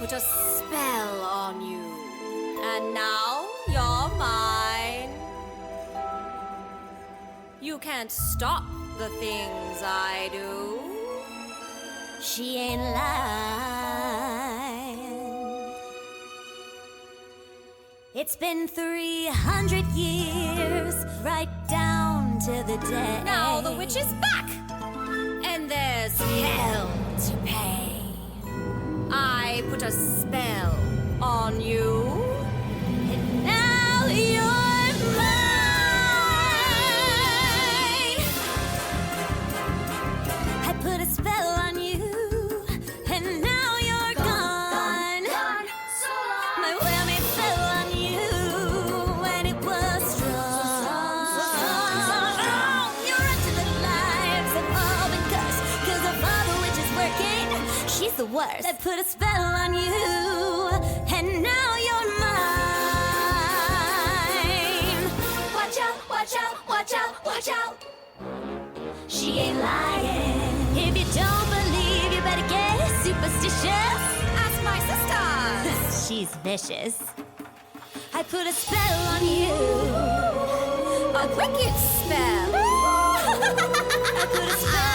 put a spell on you, and now you're mine. You can't stop the things I do. She ain't lying. It's been 300 years, right down to the day. Now the witch is back, and there's hell to pay. I put a spell on you, and now you're mine. I put a spell on you, and now you're gone. My whammy fell on you, and it was strong. Your until lives have all been cursed, 'cause of all the witches working. She's the worst. I put a spell on you, and now you're mine. Watch out, watch out, watch out, watch out. She ain't lying. If you don't believe, you better get superstitious. Ask my sister. She's vicious. I put a spell on you, a wicked spell. I put a spell